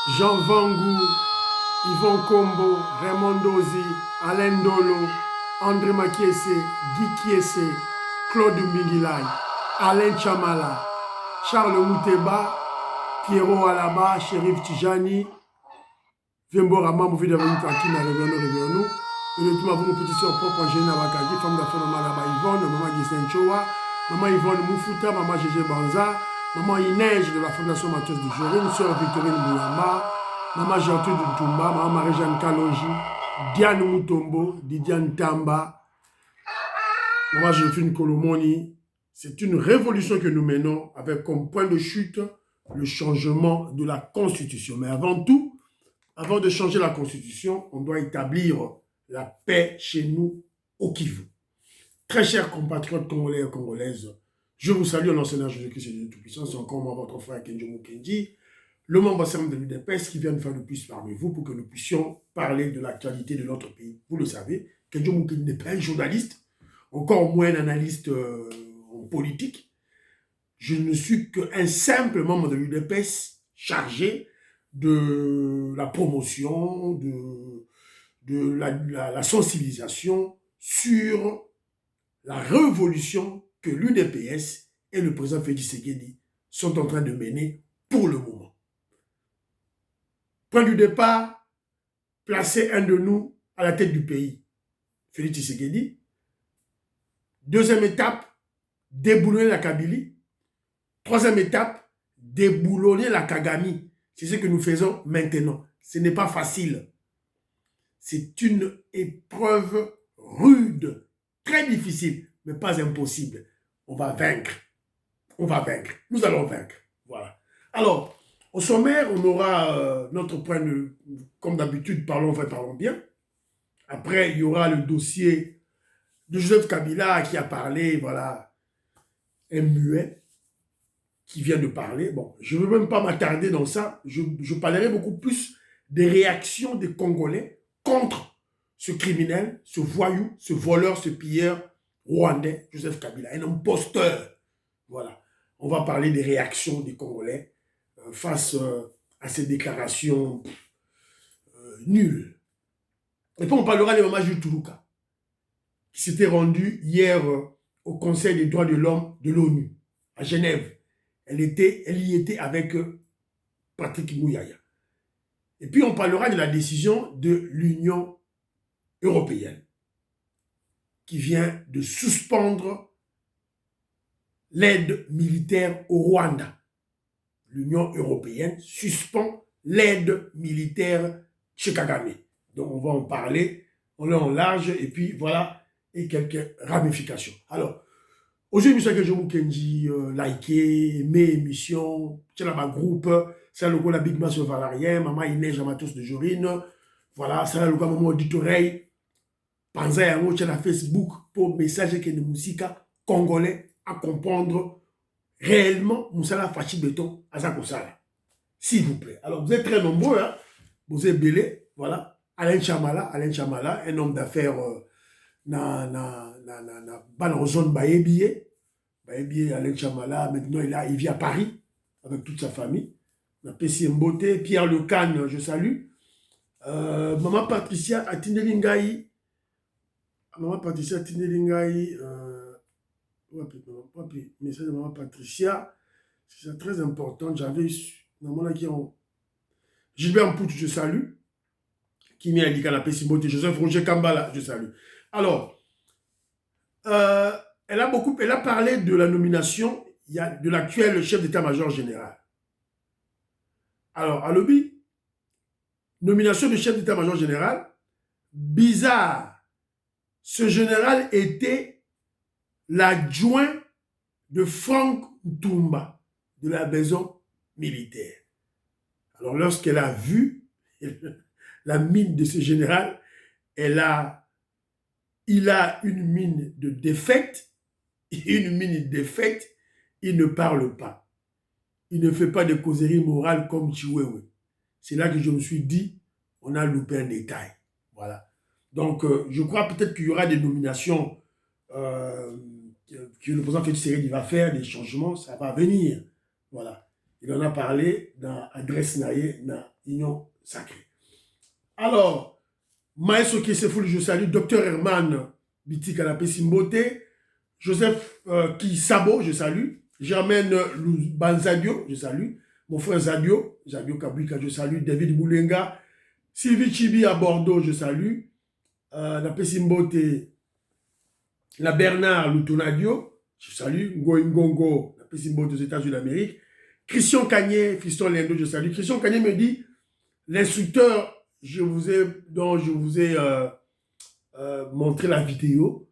Jean Vangou, Yvon Kombo, Raymond Dozi, Alain Dolo, André Makiese, Guy Kiese, Claude Mbigilai, Alain Chamala, Charles Mouteba, Pierrot Alaba, Shérif Tijani, Vimbora Mamouvi de Kakina, Réveillons-nous. Et le tout avons une petite soeur propre, Géna Wakagi, femme d'affaires de Malaba Yvonne, Maman Gisèle Chowa, Maman Yvonne Moufouta, Maman Gégé Banza, Maman Inège de la Fondation Mathias de Jorine, Sœur Victorine Bouyamba, Maman Gertrude Ntumba, Maman Marie-Jeanne Kalonji, Diane Moutombo, Didiane Tamba, Maman Joséphine Kolomoni. C'est une révolution que nous menons avec comme point de chute le changement de la Constitution. Mais avant tout, avant de changer la Constitution, on doit établir la paix chez nous au Kivu. Très chers compatriotes congolais et congolaises, je vous salue en enseignant Jésus-Christ et Dieu Tout-Puissant. C'est encore moi, votre frère Kenjo Mukendi, le membre ensemble de l'UDPS qui vient de faire le plus parmi vous pour que nous puissions parler de l'actualité de notre pays. Vous le savez, Kenjo Mukendi n'est pas un journaliste, encore moins un analyste en politique. Je ne suis qu'un simple membre de l'UDPS chargé de la promotion, de la sensibilisation sur la révolution que l'UDPS et le président Félix Tshisekedi sont en train de mener pour le moment. Point du départ, placer un de nous à la tête du pays, Félix Tshisekedi. Deuxième étape, déboulonner la Kabylie. Troisième étape, déboulonner la Kagami. C'est ce que nous faisons maintenant. Ce n'est pas facile. C'est une épreuve rude, très difficile, mais pas impossible. On va vaincre. On va vaincre. Nous allons vaincre. Voilà. Alors, au sommaire, on aura notre point de... Comme d'habitude, parlons bien. Après, il y aura le dossier de Joseph Kabila qui a parlé, voilà, un muet qui vient de parler. Bon, je ne veux même pas m'attarder dans ça. Je parlerai beaucoup plus des réactions des Congolais contre ce criminel, ce voyou, ce voleur, ce pilleur rwandais, Joseph Kabila, un imposteur. Voilà. On va parler des réactions des Congolais face à ces déclarations nulles. Et puis on parlera de Maman Jules Toulouka, qui s'était rendue hier au Conseil des droits de l'homme de l'ONU, à Genève. Elle y était avec Patrick Mouyaya. Et puis on parlera de la décision de l'Union européenne qui vient de suspendre l'aide militaire au Rwanda. L'Union européenne suspend l'aide militaire chez Kagame. Donc on va en parler, on l'a en large, et puis voilà, et quelques ramifications. Alors, aujourd'hui, je suis Mukendi, liker, mes émissions, c'est là ma groupe, c'est là la Big Mass Valarien, Maman Inès Amatos de Jorine, voilà, c'est là le Maman Auditoreille, Panza Yango, c'est la Facebook pour message que de musique congolais à comprendre réellement Moussala Fachi Béton à Zakosala. S'il vous plaît. Alors, vous êtes très nombreux, hein? Vous êtes belé, voilà. Alain Chamala, un homme d'affaires na zone Bayebiye, Alain Chamala, maintenant il vit à Paris avec toute sa famille. Na Pessi Mbote, Pierre Lecan, je salue. Maman Patricia Atinelingaï, message de Maman Patricia, c'est très important. J'avais normalement qui ont Gilbert Mpoutou, je salue. Kimi Alika na Pessi Mbote, Joseph Roger Kambala, je salue. Alors, elle a parlé de la nomination de l'actuel chef d'état-major général. Alors, à l'objet, nomination de chef d'état-major général, bizarre. Ce général était l'adjoint de Franck Ntumba, de la maison militaire. Alors, lorsqu'elle a vu la mine de ce général, il a une mine de défaite, il ne parle pas. Il ne fait pas de causerie morale comme Chiwewe. C'est là que je me suis dit, on a loupé un détail. Voilà. Donc, je crois peut-être qu'il y aura des nominations que le président Félix Tshisekedi va faire, des changements, ça va venir. Voilà. Il en a parlé dans l'adresse naïe dans l'Union Sacrée. Alors, Maestro Kieseful, je salue. Docteur Herman Biti Kanapé Simbote. Joseph Kisabo, je salue. Germaine Banzadio, je salue. Mon frère Zadio Kabwika, je salue. David Boulenga. Sylvie Chibi à Bordeaux, je salue. Napé Simbote. La Bernard Lutonadio, je salue. Ngoy Ngongo, Napé Simbote aux États-Unis d'Amérique. Christian Cagné, Fiston Lendo, je salue. Christian Cagné me dit, l'instructeur dont je vous ai montré la vidéo,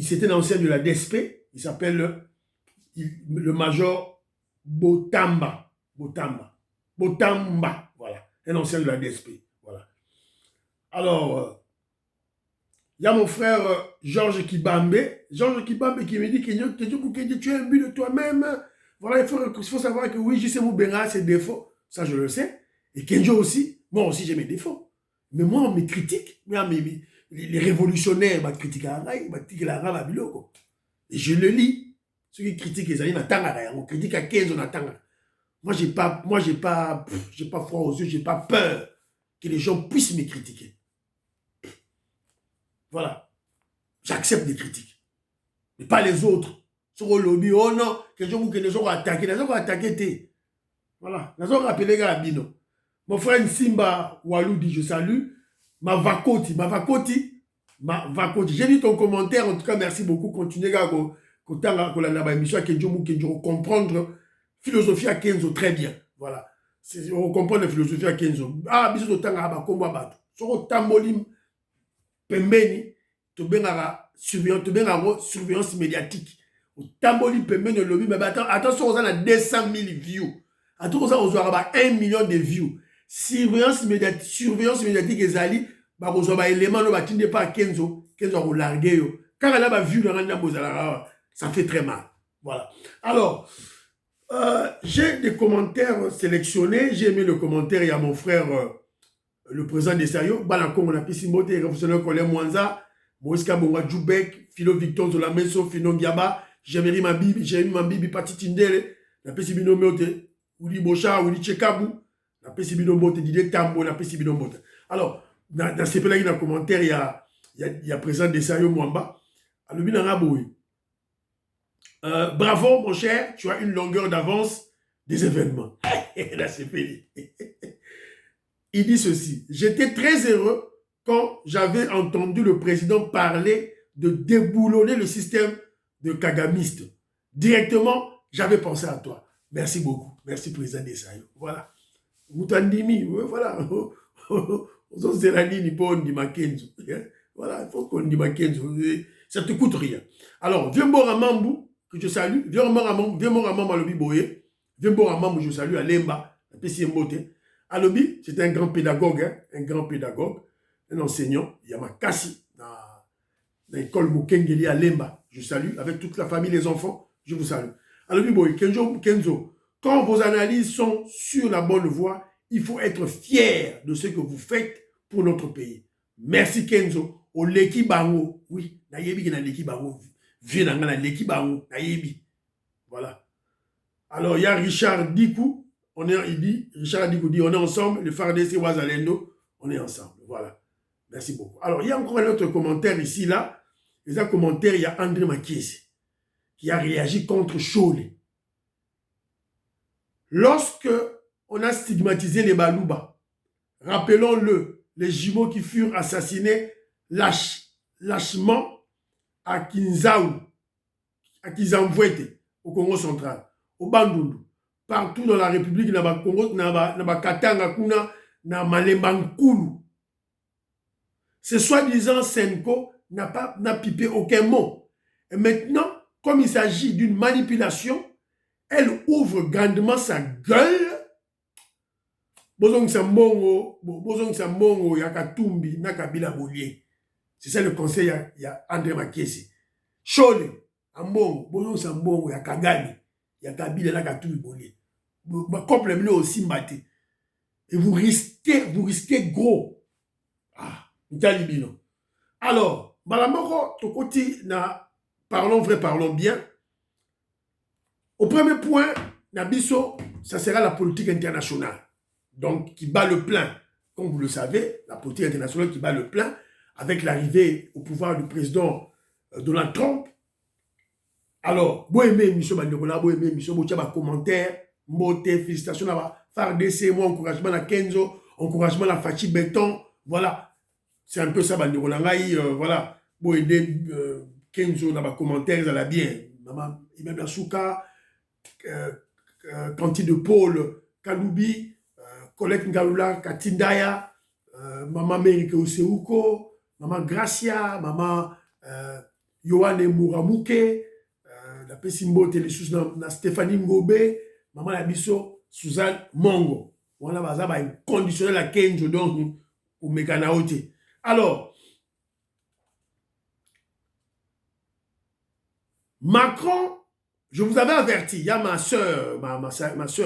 c'était l'ancien de la DSP, il s'appelle le major Botamba, voilà, un ancien de la DSP, voilà. Alors, il y a mon frère Georges Kibambe qui me dit que tu es un but de toi-même, voilà, il faut savoir que oui, J.C. Moubera a ses défauts, ça je le sais, et Kenjo aussi, moi aussi j'ai mes défauts, mais moi on me critique, les révolutionnaires me critiquent la biloko, et je le lis. Ceux qui critiquent les alliés, on critique à 15, on attend. Moi, j'ai pas froid aux yeux, j'ai pas peur que les gens puissent me critiquer. Voilà. J'accepte des critiques. Mais pas les autres. Sur le lobby, oh non, que les gens vont attaquer. Voilà. Ils ont rappelé Gabino. Mon frère Simba Walou dit je salue. Mavakoti. J'ai lu ton commentaire, en tout cas, merci beaucoup. Continuez à comprendre philosophie à Kenzo très bien. Voilà. On comprend la philosophie à Kenzo. Ah, bisous de temps à combat bateau. Sur Tamolim Pembeni, tu surveillance médiatique. Tamolim Pembeni, le lobby, mais attention, on a 200 000 views. Attention, on a 1 million de views. Surveillance médiatique, les alliés, on a des éléments, on ne pas à Kenzo a largué. Quand on a vu ça fait très mal. Voilà. Alors, j'ai des commentaires sélectionnés. J'ai aimé le commentaire. Il y a mon frère, le président des Sayo, Balanko, on a pu s'immoter, révolutionnaire Colin Mwanza, Moïse Kabonga Djoubek, Philo Victor Zolameso, Fino Biaba, Jérémy Mabibi, Pati Tindele, la Pessibino Mote, Ouli Bocha, Ouli Tchekabou, la Pessibino Mote, Didier Tambo, la Pessibino Mote. Alors, dans ces pays-là, dans le commentaire, il y a le président des Sayo Mwamba. Alors, il y a bravo, mon cher, tu as une longueur d'avance des événements. Là, c'est fini. Il dit ceci. J'étais très heureux quand j'avais entendu le président parler de déboulonner le système de kagamiste. Directement, j'avais pensé à toi. Merci beaucoup. Merci, président Desailly. Voilà. Moutandimi, voilà. Voilà, il faut qu'on dise Makenzo. Ça ne te coûte rien. Alors, viens voir à Mambou, que je salue. Viens voir à Mambou à Lobi Boye. Viens voir à Mambou, je salue à Lemba, à Pessi Mbote. À Lobi, c'est un grand pédagogue, un enseignant. Il y a Makassi dans l'école Mukengeli à Lemba. Je salue avec toute la famille, les enfants. Je vous salue. À Lobi Boye, Kenzo, quand vos analyses sont sur la bonne voie, il faut être fier de ce que vous faites pour notre pays. Merci Kenzo. Au Leki Bango, oui, Nayebi qui na Leki Bango, vieux na Leki Bango, Nayebi. Voilà. Alors, il y a Richard Dikou, Richard Dikou dit, on est ensemble, le FARDC Ouazalendo, on est ensemble. Voilà. Merci beaucoup. Alors, il y a encore un autre commentaire ici, là. Et un commentaire, il y a André Makiesi, qui a réagi contre Chole. Lorsque on a stigmatisé les Balouba, rappelons-le, les jumeaux qui furent assassinés lâchement à Kinzaou, à Kizamvouete, au Congo central, au Bandundu, partout dans la République, dans le Congo, dans le Katanga, dans Malembankulu. Ce soi-disant Senko n'a pipé aucun mot. Et maintenant, comme il s'agit d'une manipulation, elle ouvre grandement sa gueule. Bozong Sambongo, Yakatumbi, Nakabila Bolier. C'est ça le conseil, il y a André Makiesi. Chole, Ambongo, Bozong Sambongo, Yakagani, Yakabila, Nakatumbi Bolier. Complètement aussi maté. Et vous risquez gros. Ah, Italibino. Alors, Malamoko, Tokoti, parlons vrai, parlons bien. Au premier point, Nabiso, ça sera la politique internationale. Donc, qui bat le plein. Comme vous le savez, la politique internationale qui bat le plein avec l'arrivée au pouvoir du président Donald Trump. Alors, vous aimez émission Banderola, vous aimez émission, vous avez des commentaires, mbote, félicitations à FARDC, moi, encouragement à Kenzo, encouragement à Fachi Béton, voilà. C'est un peu ça, Banderola, voilà. Vous aidez Kenzo dans les commentaires, ça va bien. Maman, Ibem Yasuka, Kanti de Paul, Kaloubi, Colette Ngalula, Katindaya, Maman Merike Oseuko, Maman Gracia, Maman Yohane Mouramouke, la Pessimbo Télésus na Stéphanie Ngobe, Maman Labiso, Suzanne Mongo. Voilà, ça va être conditionnel à Kenzo donc pour Mekanaote. Alors, Macron, je vous avais averti, il y a ma soeur,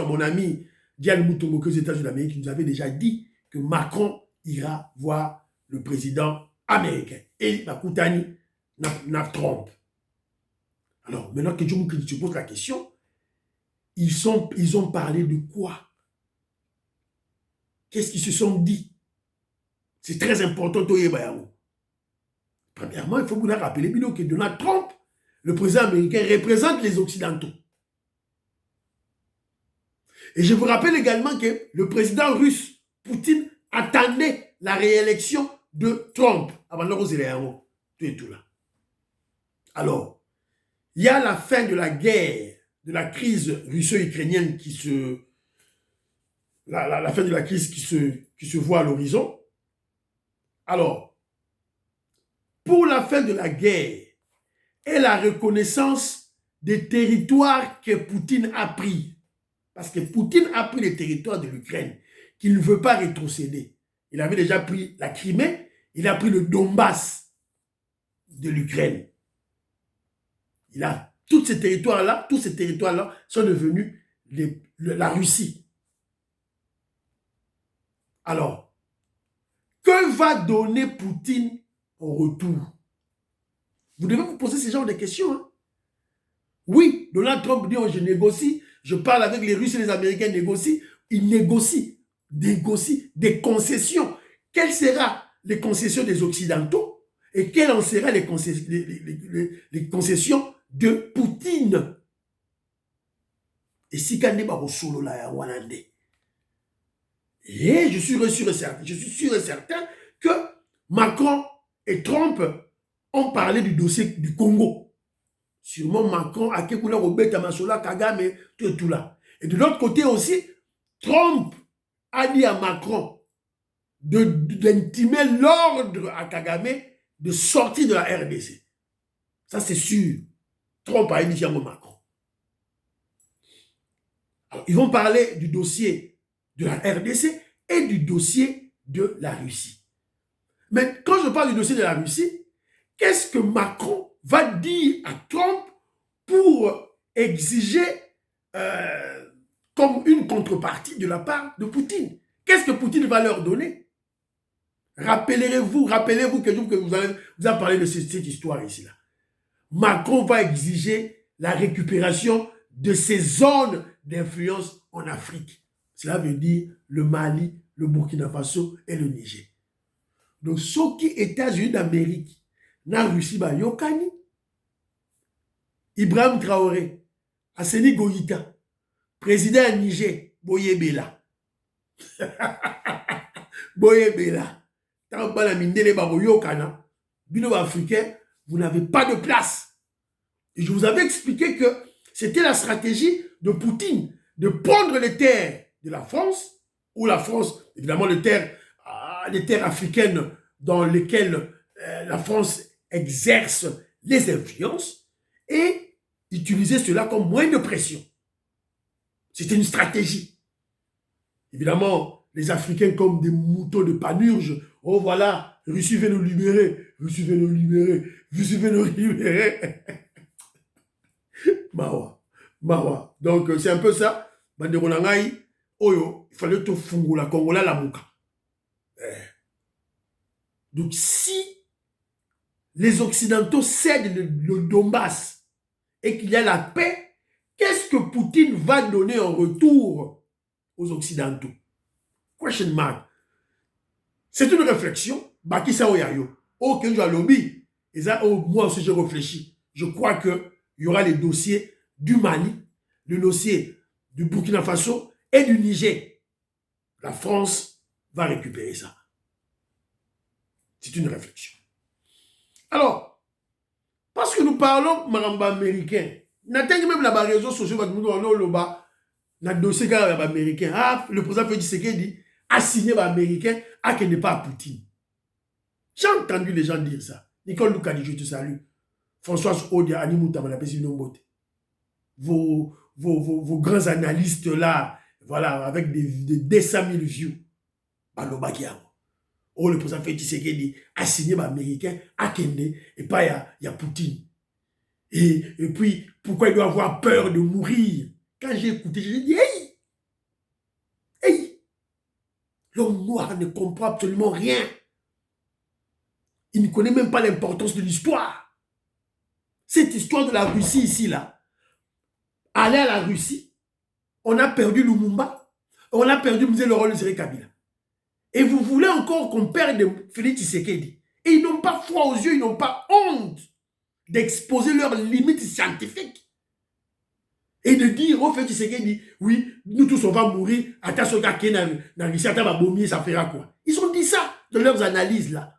mon amie Diane Moutomoko aux États-Unis d'Amérique qui nous avait déjà dit que Macron ira voir le président américain. Et Makutani n'a Trump. Alors, maintenant que je pose la question, ils ont parlé de quoi? Qu'est-ce qu'ils se sont dit? C'est très important. Premièrement, il faut vous rappeler que Donald Trump, le président américain, représente les Occidentaux. Et je vous rappelle également que le président russe, Poutine, attendait la réélection de Trump avant de tout là. Alors, il y a la fin de la guerre, de la crise russo-ukrainienne qui se... La fin de la crise qui se voit à l'horizon. Alors, pour la fin de la guerre et la reconnaissance des territoires que Poutine a pris, parce que Poutine a pris les territoires de l'Ukraine, qu'il ne veut pas rétrocéder. Il avait déjà pris la Crimée, il a pris le Donbass de l'Ukraine. Il a tous ces territoires-là sont devenus la Russie. Alors, que va donner Poutine en retour? Vous devez vous poser ce genre de questions. Hein? Oui, Donald Trump dit, oh, je négocie, je parle avec les Russes et les Américains, ils négocient des concessions. Quelles seront les concessions des Occidentaux et quelles en seront les concessions de Poutine? Et si solo la Wanande. Et je suis sûr et certain que Macron et Trump ont parlé du dossier du Congo. Sûrement Macron a Kekula Robert Masola Kagame, tout là. Et de l'autre côté aussi, Trump a dit à Macron d'intimer l'ordre à Kagame de sortir de la RDC. Ça c'est sûr. Trump a dit à Macron. Alors, ils vont parler du dossier de la RDC et du dossier de la Russie. Mais quand je parle du dossier de la Russie, qu'est-ce que Macron va dire à Trump pour exiger comme une contrepartie de la part de Poutine? Qu'est-ce que Poutine va leur donner? Rappelez-vous que vous avez parlé de cette histoire ici-là. Macron va exiger la récupération de ces zones d'influence en Afrique. Cela veut dire le Mali, le Burkina Faso et le Niger. Donc, ceux qui États-Unis d'Amérique, na Russie, ba yokani, Ibrahim Traoré, Asseni Goïta, président du Niger, Boye Bela. Boye Bela. Tant que la mindele ba yokana, bino africain, vous n'avez pas de place. Et je vous avais expliqué que c'était la stratégie de Poutine de prendre les terres de la France, ou la France, évidemment les terres africaines dans lesquelles la France exerce les influences, et utiliser cela comme moyen de pression. C'était une stratégie. Évidemment, les Africains comme des moutons de panurge, oh voilà, Russie veut nous libérer, Russie veut nous libérer, Russie veut nous libérer. Mawa. Donc c'est un peu ça. Banderolangai, Oyo, il fallait tout fungula Congola la mouka. Donc si les Occidentaux cèdent le Donbass et qu'il y a la paix, Qu'est-ce que Poutine va donner en retour aux Occidentaux? Question mark. C'est une réflexion. Baki sa oyayo. Oh, que je lobby. Et ça, oh, moi aussi, je réfléchis. Je crois qu'il y aura les dossiers du Mali, le dossier du Burkina Faso et du Niger. La France va récupérer ça. C'est une réflexion. Alors, parce que nous parlons maramba américain, n'atteignons même la réseau sociale, le dossier américain. Ah, le président Félix Tshisekedi a signé américain à qu'il n'est pas à Poutine. J'ai entendu les gens dire ça. Nicole Loukadi, je te salue. Françoise Odia, Animouta, vos grands analystes là, voilà, avec des 200 000 views. Oh, le président Félix Tshisekedi a signé américain à Kende et pas il y a Poutine. Et puis, pourquoi il doit avoir peur de mourir? Quand j'ai écouté, j'ai dit, hey, l'homme noir ne comprend absolument rien. Il ne connaît même pas l'importance de l'histoire. Cette histoire de la Russie ici, là, aller à la Russie, on a perdu Lumumba, on a perdu Laurent Kabila. Et vous voulez encore qu'on perde Félix Tshisekedi. Et ils n'ont pas froid aux yeux, ils n'ont pas honte d'exposer leurs limites scientifiques. Et de dire au Félix Tshisekedi, oui, nous tous on va mourir, attention à na Russie, ça fera quoi? Ils ont dit ça dans leurs analyses là.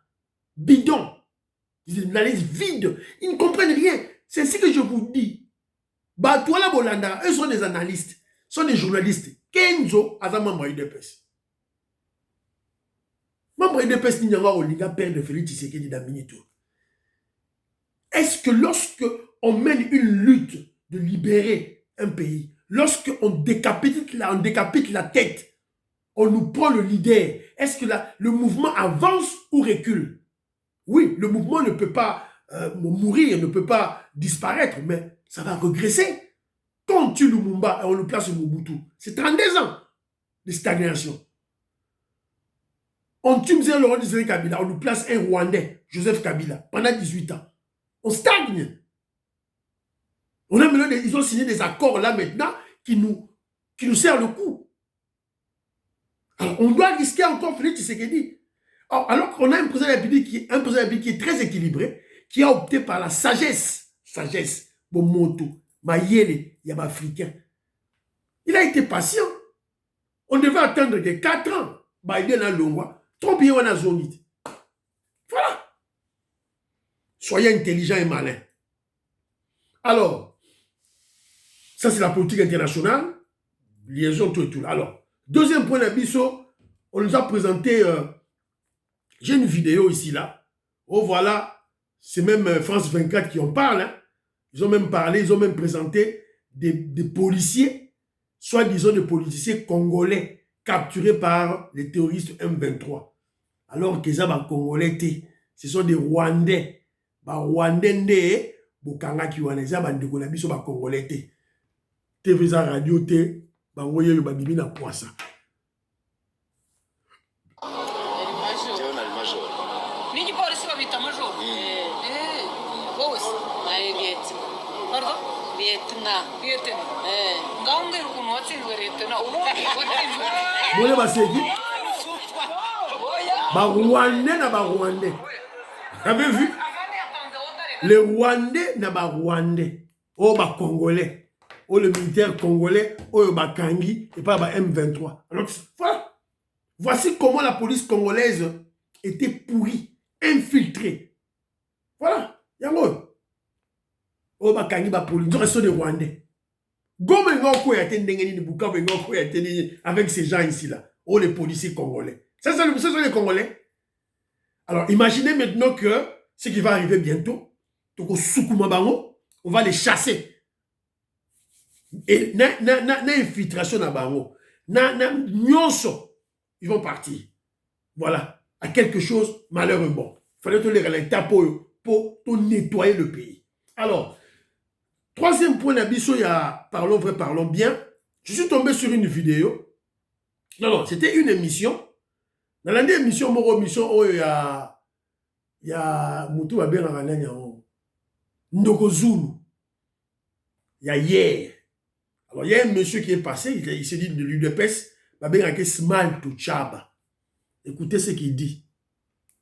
Bidon. Une analyse vide. Ils ne comprennent rien. C'est ce que je vous dis. Bah, toi là, Bolanda, eux sont des analystes, sont des journalistes. Kenzo, à membre UDPS. Membre UDPS, n'y a pas Olinga, père de Félix Tshisekedi d'Aminito. Est-ce que lorsque on mène une lutte de libérer un pays, lorsque on décapite la tête, on nous prend le leader, est-ce que le mouvement avance ou recule? Oui, le mouvement ne peut pas mourir, ne peut pas disparaître, mais ça va regresser. Quand on tue Lumumba et on le place au Mobutu, c'est 32 ans de stagnation. On tue Laurent Kabila, on nous place un Rwandais, Joseph Kabila, pendant 18 ans. On stagne. On a maintenant ils ont signé des accords là maintenant qui nous servent le coup. Alors, on doit risquer encore Félix Tshisekedi. Alors qu'on a un président de la République qui est très équilibré, qui a opté par la sagesse, bon moto, mayele, yaba africain. Il a été patient. On devait attendre que 4 ans. Biden a longwa, trop bien on a zonite. Voilà. Soyez intelligent et malin. Alors, ça c'est la politique internationale, liaison tout et tout. Alors, deuxième point d'abisso, on nous a présenté, j'ai une vidéo ici là. Oh voilà, c'est même France 24 qui en parle. Hein. Ils ont même parlé, ils ont même présenté des policiers, soi-disant des politiciens congolais capturés par les terroristes M23. Alors que ça, Congolais, ce sont des Rwandais. Rwandais, Bokanga qui wana za bandeko na biso ba Congolais te. TV za radio te, bangoye yo babimi na poisa. Ninyi polisi babita major. Boss, pardon? Vietnam. Ngaunge rukuno watsinzwe Vietnam. Mole baseki. Ba Rwandais na ba Rwandais. Avez vu? Les Rwandais na ba Rwandais. Oh ba Congolais. Oh le militaire congolais. Oh ba Kangi. Et pas ba M23. Alors voilà. Voici comment la police congolaise était pourrie, infiltrée. Voilà. Yango. Oh ba Kangi ba police. Ils sont des Rwandais. Gome ngoko ya tendengeni ni Bukavu ngoko ya tendengeni avec ces gens ici là. Oh les policiers congolais. Ça sont les Congolais. Alors imaginez maintenant que ce qui va arriver bientôt, on va les chasser. Et na infiltration na bango, na nyonso, ils vont partir. Voilà, à quelque chose malheureusement. Il fallait te les relater pour nettoyer le pays. Alors, troisième point d'abisso, il y a parlons vrai, parlons bien. Je suis tombé sur une vidéo. Non, c'était une émission. Dans la dernière émission, il y a Moutou Abel Ndoko Zulu. Il y a hier. Alors, il y a un monsieur qui est passé, il s'est dit de l'UDPS, il Smile to Chaba. Écoutez ce qu'il dit.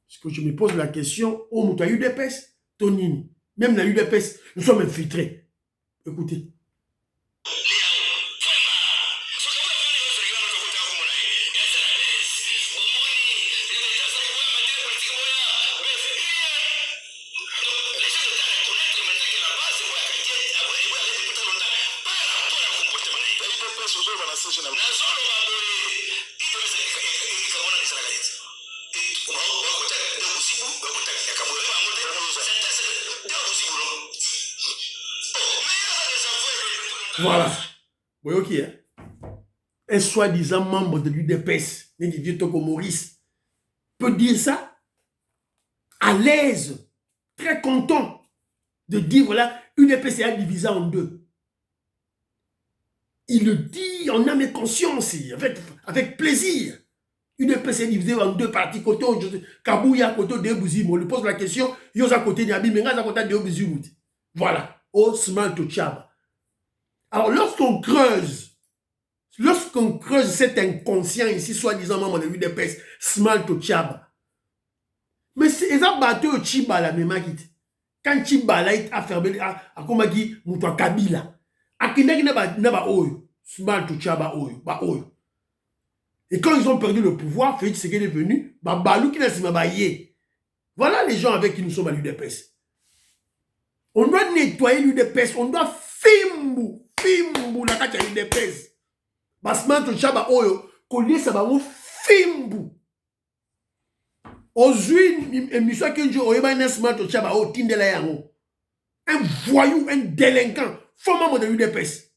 Parce que je me pose la question, oh, tu as UDPS, Tonini. Même la UDPS, nous sommes infiltrés. Écoutez. Voilà. Vous voyez, ok. Hein? Un soi-disant membre de l'UDPS, Didier Toko Maurice, peut dire ça à l'aise, très content de dire voilà, l'UDPS est divisé en deux. Il le dit en âme et conscience, avec plaisir. UDPS est divisé en deux parties. Côté Kabouya, côté de Bouzimo. On lui pose la question, il y a côté Niabi, mais il y a côté de Bouzimo. Voilà. Osman Touchaba. Alors, lorsqu'on creuse cet inconscient ici, soi-disant membre de l'UDPS, Small to Chaba, mais c'est ça battu au Chiba la même acte. Quand Chiba là a fermé, a comme dit, Moutoua Kabila, a qui n'a pas oyo, Small to Chaba oyo, ba oyo. Et quand ils ont perdu le pouvoir, Félix Tshisekedi est venu, ba balou qui n'a pas yé. Voilà les gens avec qui nous sommes à l'UDPS. On doit nettoyer l'UDPS, on doit fimbu la kati ya UDPS. Basman to chaba oyo, kolie sa bango fimbu. Ozui, émission kinjo oyeba nesman to chaba o tindela yango. Un voyou, un délinquant, faux membre de l'UDPS.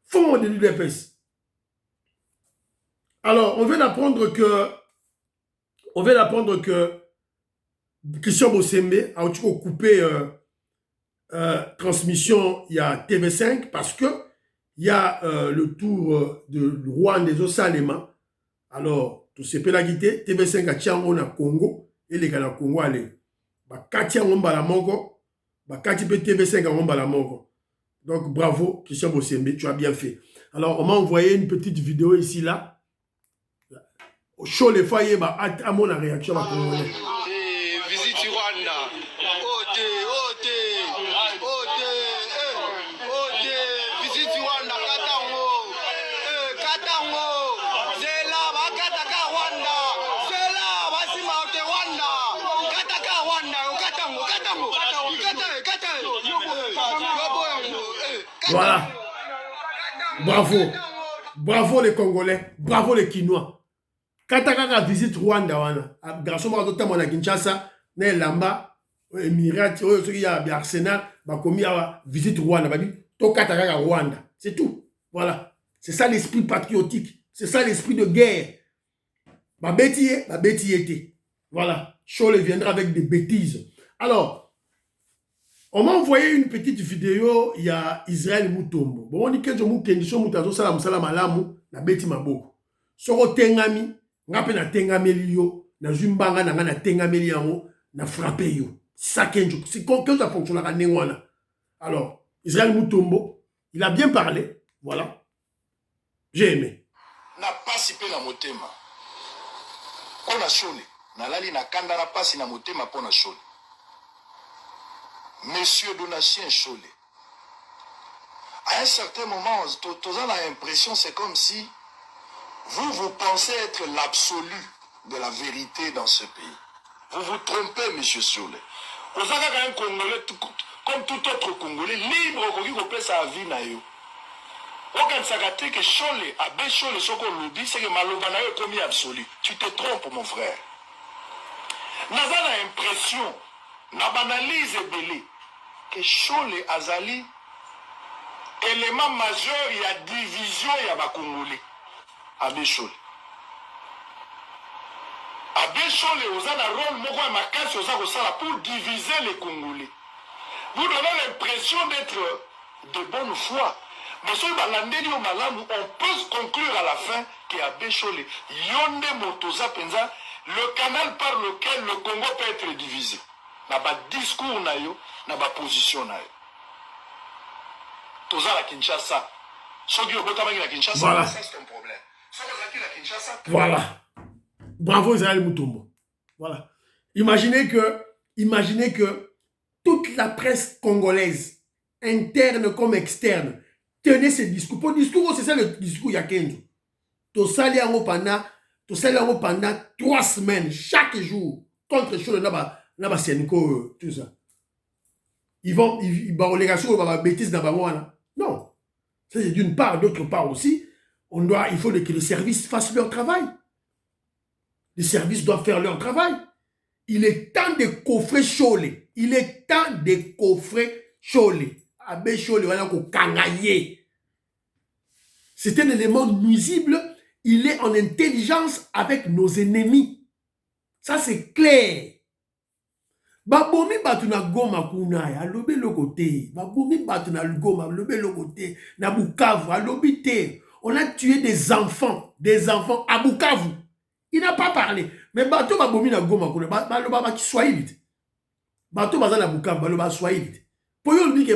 Faux membre de l'UDPS. Alors, on vient d'apprendre que Christian Bossembe a coupé transmission, il y a TV5 parce que il y a le tour de Rwanda des Osalema. Alors, tout ce pénalité, TV5 a tient na Congo et les gars na Congo allez. Ba katia ngomba la mongo, ba kati pe TV5 ngomba la mongo. Donc bravo Christian Bossembe, tu as bien fait. Alors, on m'a envoyé une petite vidéo ici là. Au show les foyers ba à mon réaction à Congolais. Visite Rwanda. Visite Rwanda, Katango. C'est là, Kataka Rwanda. C'est là, Basima de Rwanda. Kataka Rwanda, Katango. Voilà. Bravo. Bravo les Congolais. Bravo les Kinois. Kataka visite Rwanda wana. Garçon ma tota mona Kinshasa, na lamba Emirati, oyo soki ya Arsenal, ba komi à visite Rwanda, ba dit to Kataka Rwanda. C'est tout. Voilà. C'est ça l'esprit patriotique. C'est ça l'esprit de guerre. Ba bêtier était. Voilà. Cholet viendra avec des bêtises. Alors, on m'a envoyé une petite vidéo, il y a Israël Mutombo. Bon, on dit que je mou kendiso mutazo salam salam alamu na beti maboko. Soko tengami, ngape na tengameli yo, na zumbanga na nga na tengameli yango, na frappé yo. Ça kenjo, c'est comme ça fonctionne la nengwana. Alors, Israël Mutombo, il a bien parlé, voilà. J'ai aimé. Na pasi pe na motema. Pona shole, na lali na kanda na pasi na motema pona shole. Monsieur Donatien Cholé. À un certain moment, tous a l'impression, c'est comme si vous pensez être l'absolu de la vérité dans ce pays. Vous vous trompez, monsieur Cholé. Vous avez un Congolais, comme tout autre Congolais, libre, qui peut sa vie. Aucun sagate que Cholé, Abbé Cholé, ce qu'on nous dit, c'est que Malobana est commis absolu. Tu te trompes, mon frère. Nous avons l'impression, na banalise belé, que Cholé Azali, élément majeur, il y a division, il y a Congolais. Abbé Cholé. Abbé Cholé, vous avez un rôle, moi, ma casse, vous avez pour diviser les Congolais. Vous donnez l'impression d'être de bonne foi. Mais sur on peut conclure à la fin qu'Abbé Cholé, Yonde Motoza Penza, le canal par lequel le Congo peut être divisé. N'a pas discours, n'a pas position. toza la Kinshasa. Soki obotamaki la Kinshasa, Voilà. ça c'est un problème. Soki ozalaki la Kinshasa. Voilà. Bravo Israël Mutombo. Voilà. Imaginez que toute la presse congolaise, interne comme externe, tenait ce discours. Pour le discours, c'est ça le discours Yakenzo. Tu sali yango pendant 3 semaines, chaque jour, contre chaud, na Senko, tout ça. Ils vont les gars sur la bêtise dans la non. Ça c'est d'une part, d'autre part aussi, il faut que les services fassent leur travail. Les services doivent faire leur travail. Il est temps de coffrer Cholé. Il est temps de coffrer Cholé. Abbé Cholé, voilà qu'on kangaye. C'est un élément nuisible. Il est en intelligence avec nos ennemis. Ça, c'est clair. Babomi batuna goma kuna ya lobe le côté. Babomi batuna goma lobe le côté. Na Bukavu, à l'obité. On a tué des enfants à Bukavu. Il n'a pas parlé. Mais bateau babomi na goma kuna. Baloba qui Swahili. Bateau baza na Bukavu, baloba Swahili. Pour eux, dit que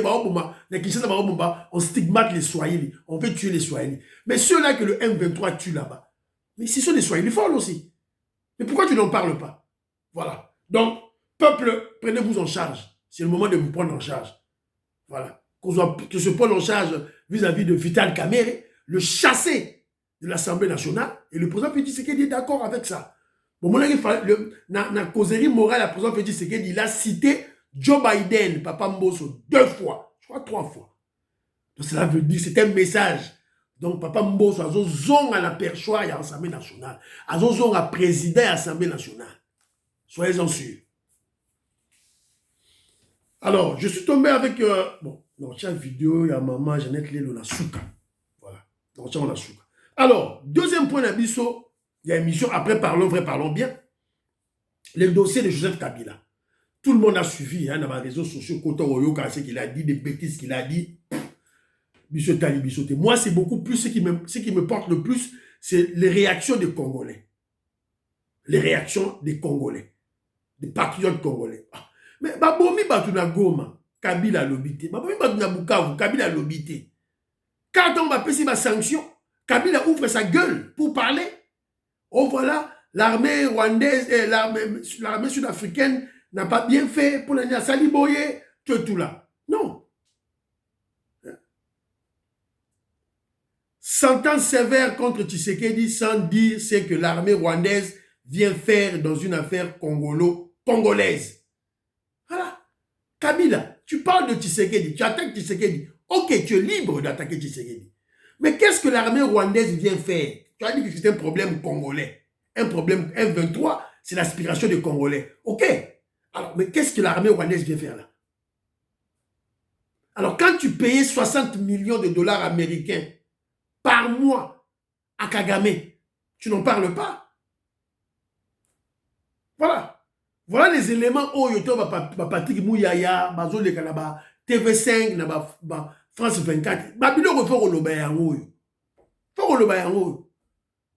on stigmate les Swahili. On veut tuer les Swahili. Mais ceux-là que le M23 tue là-bas, mais ce sont des Swahili folles aussi. Mais pourquoi tu n'en parles pas? Voilà. Donc, peuple, prenez-vous en charge. C'est le moment de vous prendre en charge. Voilà. Que se prenne en charge vis-à-vis de Vital Kamerhe, le chassé de l'Assemblée nationale, et le président Félix Tshisekedi est d'accord avec ça. Bon, dans la causerie morale, le président Félix Tshisekedi, il a cité Joe Biden, Papa Mbosso, 2 fois, je crois 3 fois. Donc cela veut dire, c'est un message. Donc Papa Mbosso a zong à la perchoir à l'Assemblée nationale, a zong à président à l'Assemblée nationale. Soyez-en sûrs. Alors, je suis tombé avec, bon, dans chaque vidéo, il y a maman Jeannette Lelo na souka. Voilà, dans chaque on a souka. Alors, deuxième point d'abisso, il y a une émission, après parlons vrai, parlons bien, le dossier de Joseph Kabila. Tout le monde a suivi hein, dans les réseaux sociaux, ce qu'il a dit, des bêtises qu'il a dit. Bissoté. Moi, c'est beaucoup plus, ce qui me porte le plus, c'est les réactions des Congolais. Les réactions des Congolais. Des patriotes congolais. Mais babomi batuna Goma, Kabila lobité. Babomi batuna Bukavu, Kabila lobité. Quand on va passer ma sanction, Kabila ouvre sa gueule pour parler. Oh voilà, l'armée rwandaise, l'armée sud-africaine n'a pas bien fait pour la Saliboye, tout là. Non. Sentence sévère contre Tshisekedi sans dire ce que l'armée rwandaise vient faire dans une affaire congolaise. Voilà. Kabila, tu parles de Tshisekedi, tu attaques Tshisekedi. Ok, tu es libre d'attaquer Tshisekedi. Mais qu'est-ce que l'armée rwandaise vient faire? Tu as dit que c'est un problème congolais. Un problème M23, c'est l'aspiration des Congolais. Ok. Alors, mais qu'est-ce que l'armée rwandaise vient faire là? Alors, quand tu payais 60 millions de dollars américains par mois à Kagame, tu n'en parles pas. Voilà. Voilà les éléments où yoto Patrick Mouyaya, Bazole Kanaba, TV5, France 24. Babilo refait au Lobayango. Faut le Lobayango.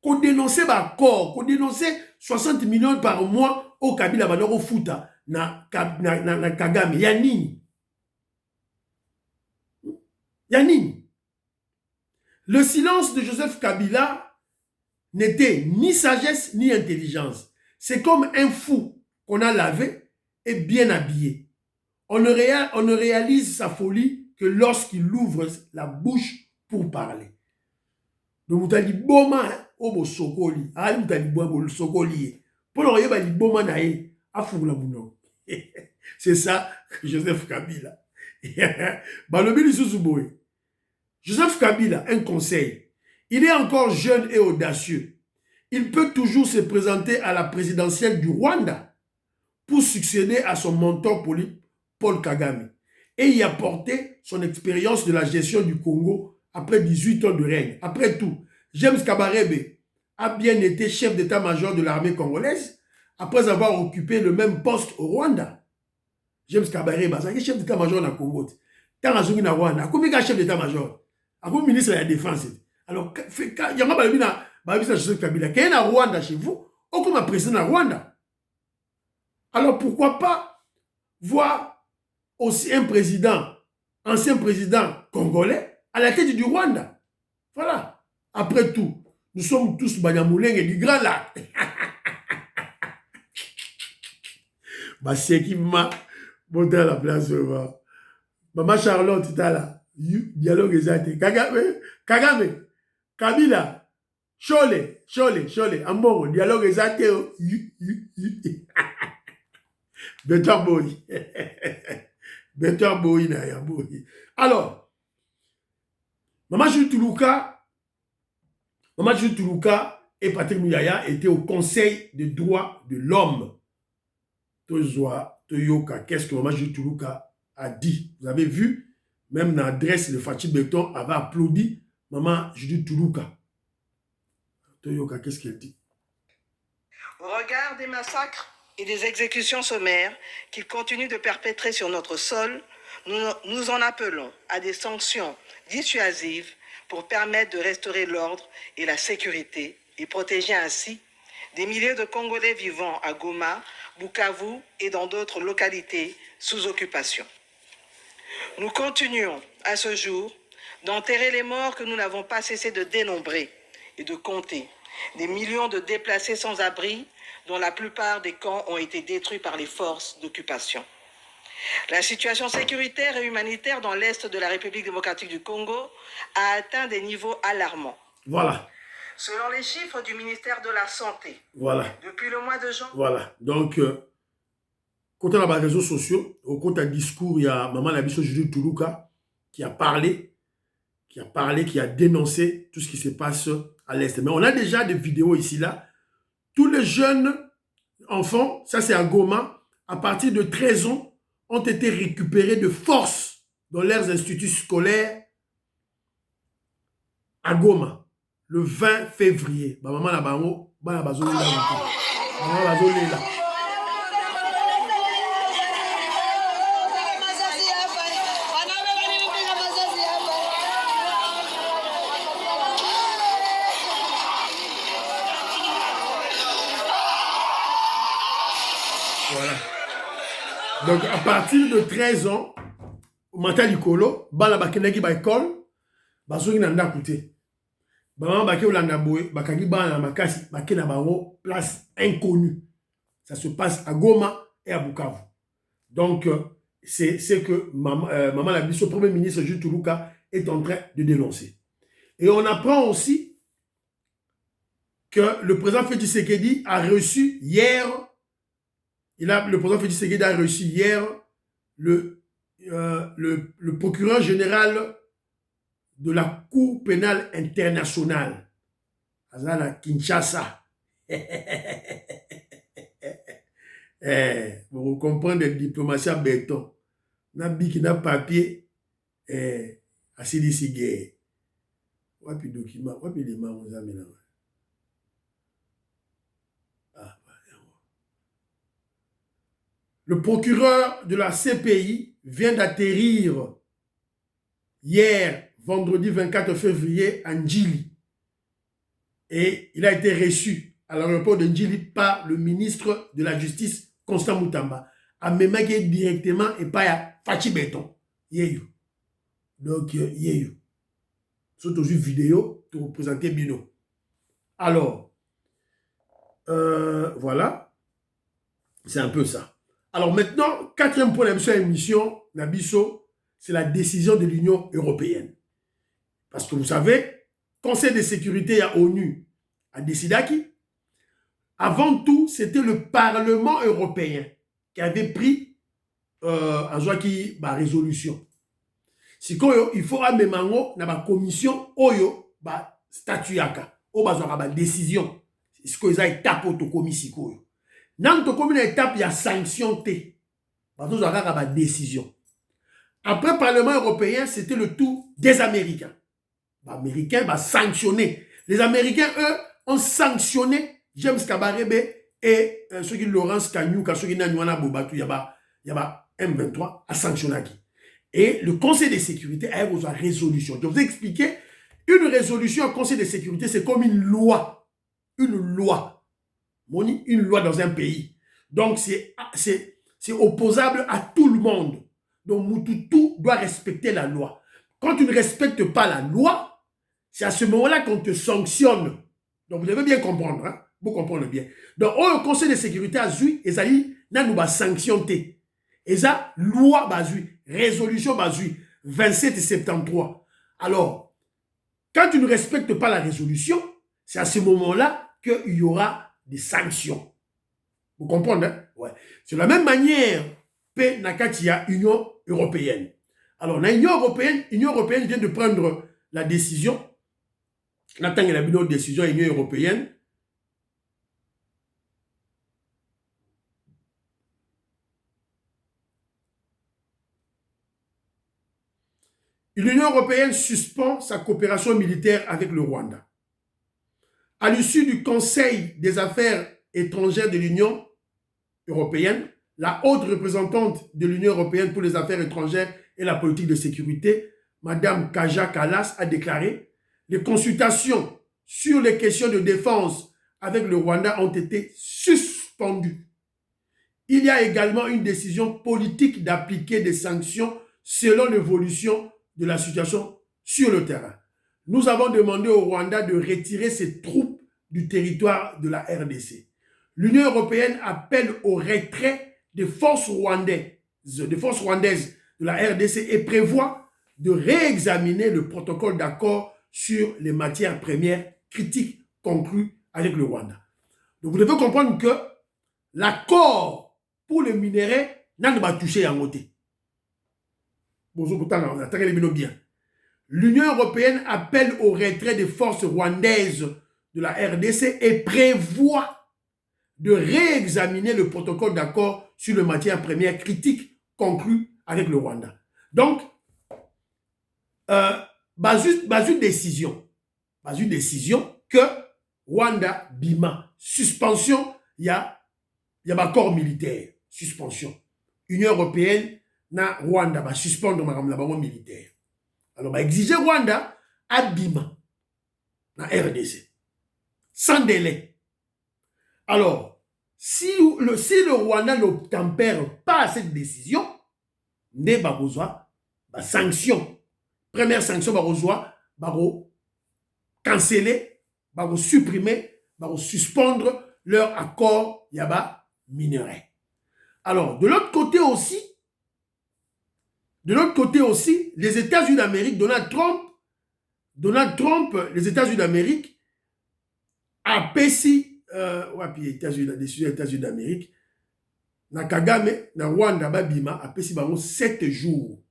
Qu'on dénonçait corps, qu'on dénonçait 60 millions par mois au Kabila Banoro Fouta, na Kagame. Yanini. Yanini. Le silence de Joseph Kabila n'était ni sagesse ni intelligence. C'est comme un fou qu'on a lavé et bien habillé. On ne réalise sa folie que lorsqu'il ouvre la bouche pour parler. Donc, vous avez dit, boma, obo sokoli, ah, vous avez dit, bobo sokoli, pour le royaume, il boma nae, afou la mouno. C'est ça, Joseph Kabila. Balobi Soussouboy. Joseph Kabila, un conseil. Il est encore jeune et audacieux. Il peut toujours se présenter à la présidentielle du Rwanda pour succéder à son mentor Paul Kagame et y apporter son expérience de la gestion du Congo après 18 ans de règne. Après tout, James Kabarebe a bien été chef d'état-major de l'armée congolaise après avoir occupé le même poste au Rwanda. James Kabarebe, c'est chef d'état-major dans le Congo. Tant à Zungi na Rwanda, combien de chef d'état-major? À quoi ministre de la Défense? Alors, il y a Joseph Kabila qui est à Rwanda chez vous, ou comme un président à Rwanda. Alors, pourquoi pas voir aussi un président, ancien président congolais, à la tête du Rwanda. Voilà. Après tout, nous sommes tous Banyamouleng et du Grand Lac. Bah, c'est qui m'a monté à la place. Maman Charlotte, tu là. Dialogue exact. Kagame, Kabila, Chole, Ambongo, dialogue exact. Better boy. Better boy, na boy. Alors, Maman Jules Toulouka et Patrick Mouyaya étaient au Conseil des droits de l'homme. Toyoka, qu'est-ce que Maman Jules Toulouka a dit? Vous avez vu, même dans l'adresse, le Fatih Béton avait applaudi Maman Jules Toulouka. Toyoka, qu'est-ce qu'elle dit? Au regard des massacres et des exécutions sommaires qu'il continue de perpétrer sur notre sol, nous en appelons à des sanctions dissuasives pour permettre de restaurer l'ordre et la sécurité et protéger ainsi des milliers de Congolais vivant à Goma, Bukavu et dans d'autres localités sous occupation. Nous continuons à ce jour d'enterrer les morts que nous n'avons pas cessé de dénombrer et de compter, des millions de déplacés sans abri dont la plupart des camps ont été détruits par les forces d'occupation. La situation sécuritaire et humanitaire dans l'est de la République démocratique du Congo a atteint des niveaux alarmants. Voilà. Selon les chiffres du ministère de la Santé, voilà. Depuis le mois de janvier. Voilà. Donc, quand on a les réseaux sociaux, au compte un discours, il y a Maman Labiso Jules Toulouka qui a parlé, qui a dénoncé tout ce qui se passe à l'Est. Mais on a déjà des vidéos ici, là. Tous les jeunes enfants, ça c'est à Goma, à partir de 13 ans, ont été récupérés de force dans leurs instituts scolaires à Goma, le 20 février. Maman la bango, maman la voilà. Donc, à partir de 13 ans, au matin du colo, bala bakenaki ba école, bazongi na ndakoute. Maman bake olanda boye, bakagi bala na makasi, bake na bango place inconnue. Ça se passe à Goma et à Bukavu. Donc, c'est que Maman Labiso, Premier ministre Jules Toulouka, est en train de dénoncer. Et on apprend aussi que le président Félix Tshisekedi a reçu hier, le président Félix Tshisekedi a reçu hier le procureur général de la Cour pénale internationale, à Kinshasa. Vous comprenez la diplomatie à béton. Na biki na papier, asidi guerre. Wapi document, wapi les mains aux amis là. Le procureur de la CPI vient d'atterrir hier, vendredi 24 février, à Ndjili. Et il a été reçu à l'aéroport de Ndjili par le ministre de la Justice, Constant Moutamba, à Memake directement et pas à Fachi Béton. Yeyo. Donc, yeyo. C'est toujours vidéo pour représenter Bino. Alors, voilà. C'est un peu ça. Alors maintenant, quatrième point de l'émission, Nabiso, c'est la décision de l'Union européenne. Parce que vous savez, Conseil de sécurité à ONU a décidé à qui? Avant tout, c'était le Parlement européen qui avait pris en joie qui résolution. Si il faut amener la commission oyo statuaka o bazwa décision. Ce que ça étape au commission. Dans une étape, il y a sanction T. Parce que vous avez une décision. Après le Parlement européen, c'était le tour des Américains. Les Américains vont sanctionner. Les Américains, eux, ont sanctionné James Kabarebe et ceux qui Laurence Kanyuka, ceux qui Nanywana Bobatu, il y a M23 à sanctionner. Et le Conseil de sécurité a besoin de résolution. Je vais vous expliquer, une résolution au Conseil de sécurité, c'est comme une loi. Une loi. Une loi dans un pays. Donc, c'est opposable à tout le monde. Donc, tout doit respecter la loi. quand tu ne respectes pas la loi, c'est à ce moment-là qu'on te sanctionne. Donc, vous devez bien comprendre, hein? Vous comprenez bien. Donc, le Conseil de sécurité a vu, et ça y n'a nous sanctionné. Et ça, loi basue, résolution basue, 2773. Alors, quand tu ne respectes pas la résolution, c'est à ce moment-là qu'il y aura des sanctions. Vous comprenez, hein? Ouais. C'est de la même manière que Nakatia, Union européenne. Alors, l'Union européenne vient de prendre la décision. On attend qu'il y ait une décision Union européenne. L'Union européenne suspend sa coopération militaire avec le Rwanda. À l'issue du Conseil des affaires étrangères de l'Union européenne, la haute représentante de l'Union européenne pour les affaires étrangères et la politique de sécurité, Madame Kaja Kallas, a déclaré « Les consultations sur les questions de défense avec le Rwanda ont été suspendues. Il y a également une décision politique d'appliquer des sanctions selon l'évolution de la situation sur le terrain. Nous avons demandé au Rwanda de retirer ses troupes du territoire de la RDC. L'Union européenne appelle au retrait des forces rwandaises de la RDC et prévoit de réexaminer le protocole d'accord sur les matières premières critiques conclu avec le Rwanda. » Donc vous devez comprendre que l'accord pour le minerai n'a pas touché à côté. L'Union européenne appelle au retrait des forces rwandaises de la RDC et prévoit de réexaminer le protocole d'accord sur les matières premières critiques conclu avec le Rwanda. Donc, une décision que Rwanda bima suspension, il y a un corps militaire, suspension. Union européenne na Rwanda va suspendre la banque militaire. Alors, va exiger Rwanda à bima na RDC sans délai. Alors, si le Rwanda n'obtempère pas à cette décision, ne va recevoir sanction. Première sanction, va recevoir, va canceller, va supprimer, va suspendre leur accord yaba minerai. Alors, de l'autre côté aussi, les États-Unis d'Amérique, Donald Trump, les États-Unis d'Amérique, a péci, les États-Unis d'Amérique, na Kagame, na Rwanda, Babima, a péci 7 jours.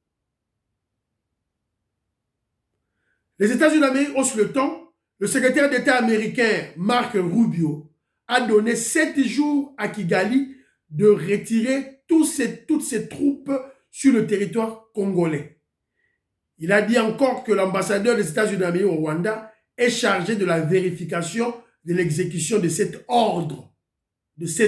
Les États-Unis d'Amérique ont sur le temps, le secrétaire d'État américain Mark Rubio a donné 7 jours à Kigali de retirer toutes ces troupes sur le territoire congolais. Il a dit encore que l'ambassadeur des États-Unis d'Amérique au Rwanda est chargé de la vérification de l'exécution de cet ordre. Les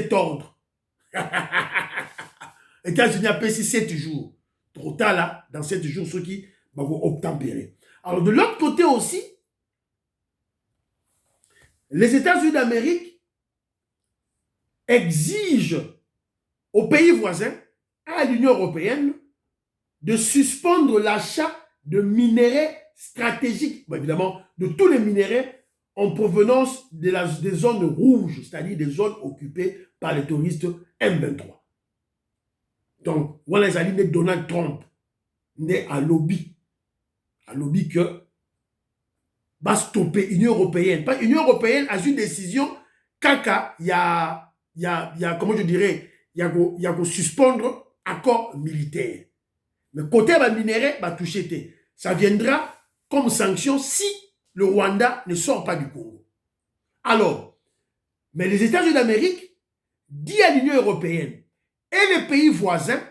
États-Unis ont passé 7 jours. Trop tard là, dans 7 jours, ceux qui vont obtempérer. Alors de l'autre côté aussi, les États-Unis d'Amérique exigent aux pays voisins, à l'Union européenne, de suspendre l'achat de minerais stratégiques, bon, évidemment, de tous les minerais en provenance des zones rouges, c'est-à-dire des zones occupées par les touristes M23. Donc, voilà les alliés de Donald Trump, né à lobby que va stopper l'Union européenne. L'Union européenne a une décision, caca, il y a, comment je dirais, il y a que suspendre accord militaire. Mais côté va minerai, va toucher. Ça viendra comme sanction si le Rwanda ne sort pas du Congo. Alors, mais les États-Unis d'Amérique disent à l'Union européenne et les pays voisins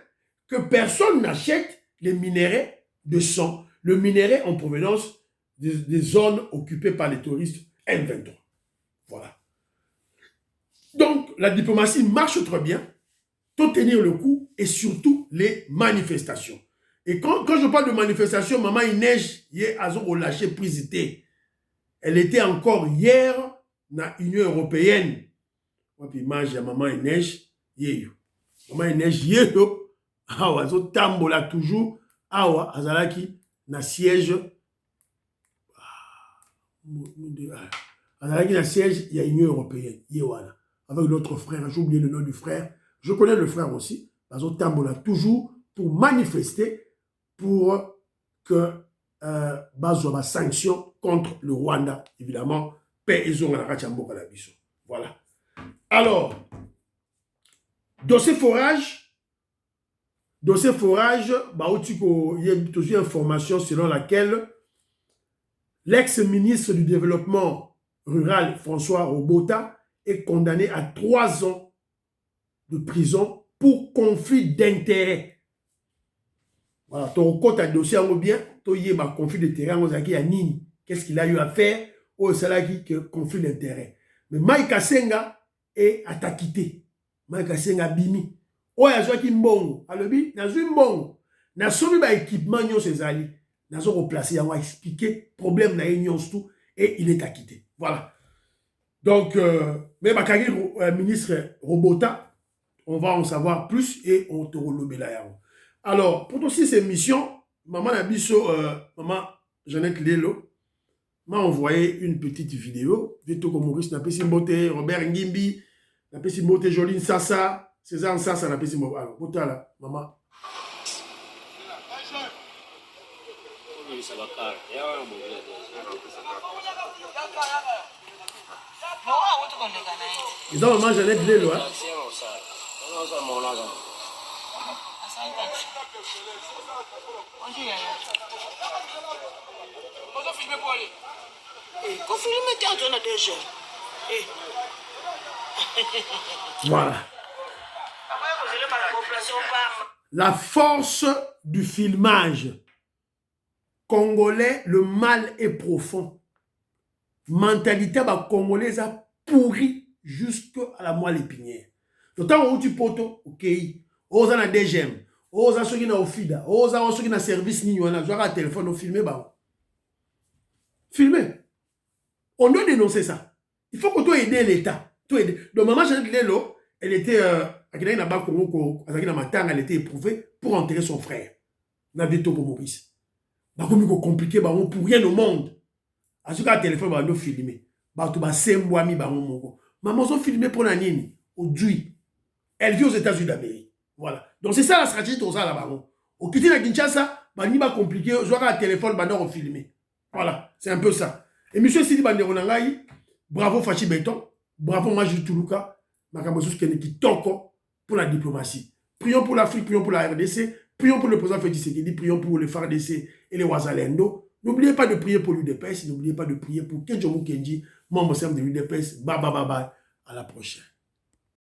que personne n'achète les minerais de sang, le minerai en provenance des zones occupées par les touristes M23. Voilà. Donc, la diplomatie marche très bien, tout tenir le coup et surtout les manifestations. Et quand je parle de manifestation, maman il neige, hier, a lâché prise. Elle était encore hier dans l'Union européenne. Puis image ya maman il neige, hier. Maman il neige, hier, awa, zo tambola toujours, awa, azalaki, na siège il y a l'Union européenne, avec l'autre frère, j'ai oublié le nom du frère, je connais le frère aussi, Tambola, toujours pour manifester pour que Bazoua sanction contre le Rwanda, évidemment, paix et zone à la voilà. Alors, dossier forage, il y a toujours une information selon laquelle l'ex-ministre du Développement rural, François Robota, est condamné à 3 ans de prison pour conflit d'intérêts. Voilà, ton compte à dossier en bien, tu as un conflit d'intérêts, qu'est-ce qu'il a eu à faire au salarié que conflit d'intérêts. Mais Mike Asenga est attaqué. Mike Asenga bimi. Oh, il y a qui mbongo. Alors, il y a un mbongo. Il y a un équipement, il a replacé, il a expliqué le problème de tout et il est acquitté. Voilà. Donc, mais ministre Robota, on va en savoir plus et on te relève là. Alors, pour aussi ces missions, maman Nabiso, maman Jeannette Lelo m'a envoyé une petite vidéo. Vito Maurice Napesi Mbote, Robert Ngimbi, Napesi Mbote, Joline Sassa, César Sassa, Napesi Mbote. Alors, Bota là, maman. Ils ont maman Jeannette Lelo, hein? Voilà. La force du filmage congolais, le mal est profond. Mentalité congolaise a pourri jusqu'à la moelle épinière. D'autant où tu poto, ok, on a DGM, on a ceux qui ont FIDA, on a ceux qui ont service ni on a un téléphone, on filme, filmer. On doit dénoncer ça. Il faut que tu aides l'État. Donc maman Jeannette Lelo, elle était elle était éprouvée pour enterrer son frère. Nabito Maurice. Comme compliqué pour rien au monde. À ce cas téléphone va nous filmer. Ba sembwami ba mongo. Maman ont filmé pour la nini aujourd'hui. Elle vit aux États-Unis d'Amérique. Voilà. Donc c'est ça la stratégie de ça là-bas. Au quitter la Kinshasa, ba ni ba compliqué, je vois un téléphone ba non filmer. Voilà, c'est un peu ça. Et monsieur Sidi Banderonangai, bravo Fachi Beton, bravo Majid Toulouka, Makamosus Keneki Toko pour la diplomatie. Prions pour l'Afrique, prions pour la RDC, prions pour le président Félix Tshisekedi, prions pour les FARDC et les Ouazalendo. N'oubliez pas de prier pour l'UDPS, n'oubliez pas de prier pour Kenjomu Kenji, membre de l'UDPS. Bye bye bye bye. À la prochaine.